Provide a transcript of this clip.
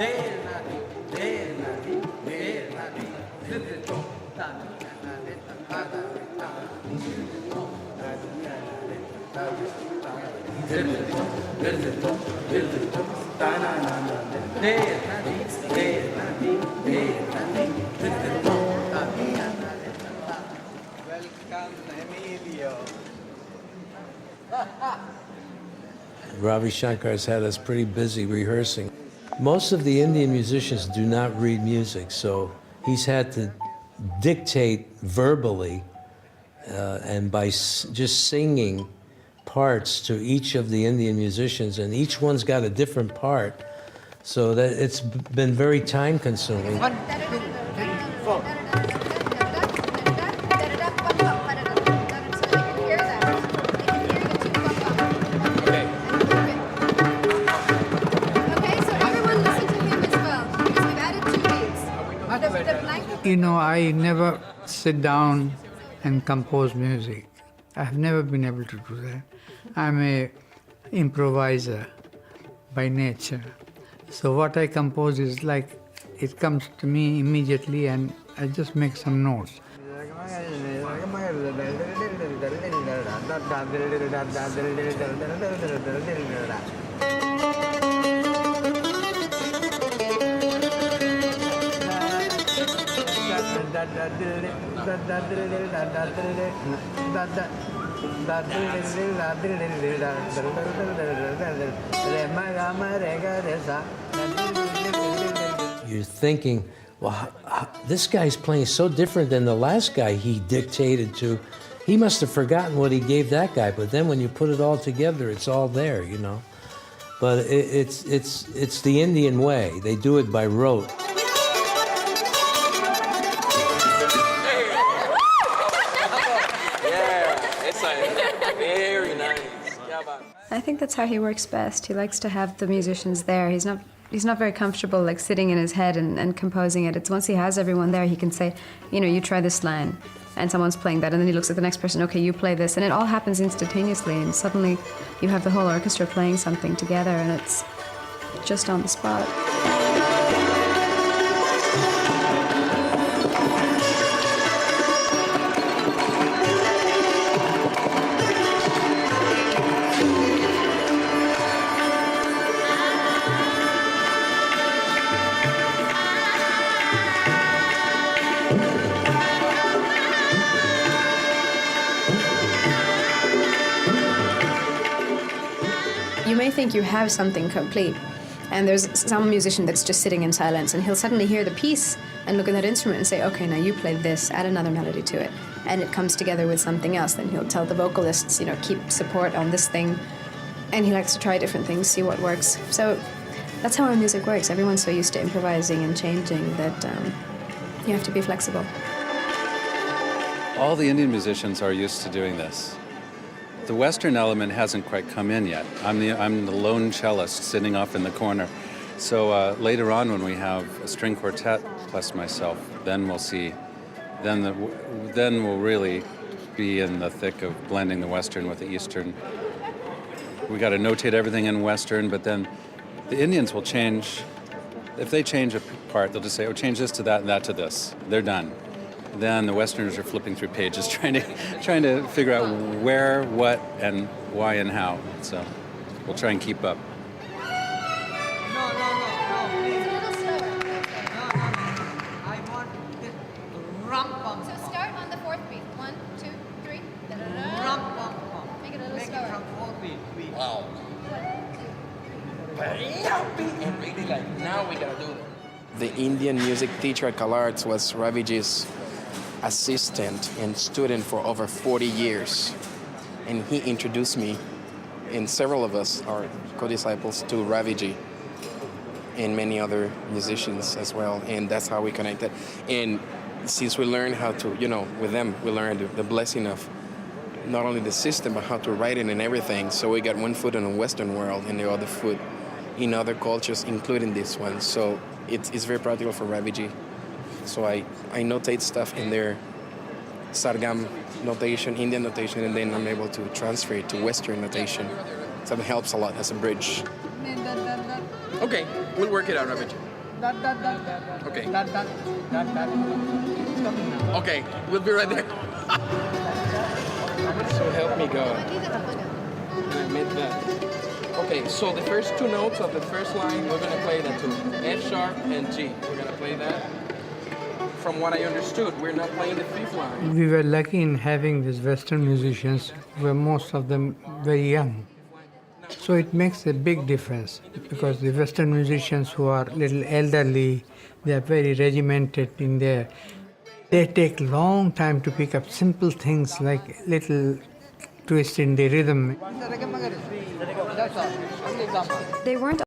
Welcome, Emilio. Ravi Shankar has had us pretty busy rehearsing. Most of the Indian musicians do not read music, so he's had to dictate verbally and by just singing parts to each of the Indian musicians, and each one's got a different part, so that it's been very time consuming. 1, 2, 3, 4. You know, I never sit down and compose music. I've never been able to do that. I'm a improviser by nature. So what I compose is like, it comes to me immediately and I just make some notes. You're thinking, well, this guy's playing so different than the last guy he dictated to. He must have forgotten what he gave that guy, but then when you put it all together, it's all there, you know. But it's the Indian way. They do it by rote. Very nice. I think that's how he works best. He likes to have the musicians there. He's not very comfortable like sitting in his head and composing it. It's once he has everyone there, he can say, you know, you try this line, and someone's playing that, and then he looks at the next person, okay, you play this, and it all happens instantaneously, and suddenly you have the whole orchestra playing something together, and it's just on the spot. You may think you have something complete, and there's some musician that's just sitting in silence, and he'll suddenly hear the piece and look at that instrument and say, okay, now you play this, add another melody to it, and it comes together with something else. Then he'll tell the vocalists, you know, keep support on this thing, and he likes to try different things, see what works. So that's how our music works. Everyone's so used to improvising and changing that you have to be flexible. All the Indian musicians are used to doing this. The Western element hasn't quite come in yet. I'm the lone cellist sitting off in the corner. So later on, when we have a string quartet plus myself, then we'll see. Then we'll really be in the thick of blending the Western with the Eastern. We got to notate everything in Western, but then the Indians will change. If they change a part, they'll just say, "Oh, change this to that and that to this." They're done. Then the Westerners are flipping through pages, trying to figure out where, what, and why and how. So we'll try and keep up. No, please. It's a little slower. No. I want this rum-pum. So start on the fourth beat. 1, 2, 3. Rum-pum. Make it a little Make it slower. from 4 beat. Wow. And really like, now we gotta do it. The Indian music teacher at CalArts was Raviji's assistant and student for over 40 years. And he introduced me, and several of us are co-disciples, to Raviji and many other musicians as well. And that's how we connected. And since we learned how to, with them, we learned the blessing of not only the system, but how to write it and everything. So we got one foot in the Western world and the other foot in other cultures, including this one. So it's very practical for Raviji. So I notate stuff in their Sargam notation, Indian notation, and then I'm able to transfer it to Western notation. So it helps a lot as a bridge. Okay, we'll work it out, Raviji. Okay. Okay, we'll be right there. So help me God. And I meant that. Okay, so the first two notes of the first line, we're gonna play that too. F sharp and G. We're gonna play that. From what I understood, we're not playing the fifth line. We were lucky in having these Western musicians, where most of them very young. So it makes a big difference because the Western musicians who are little elderly, they are very regimented in their. They take long time to pick up simple things like little twist in the rhythm. They weren't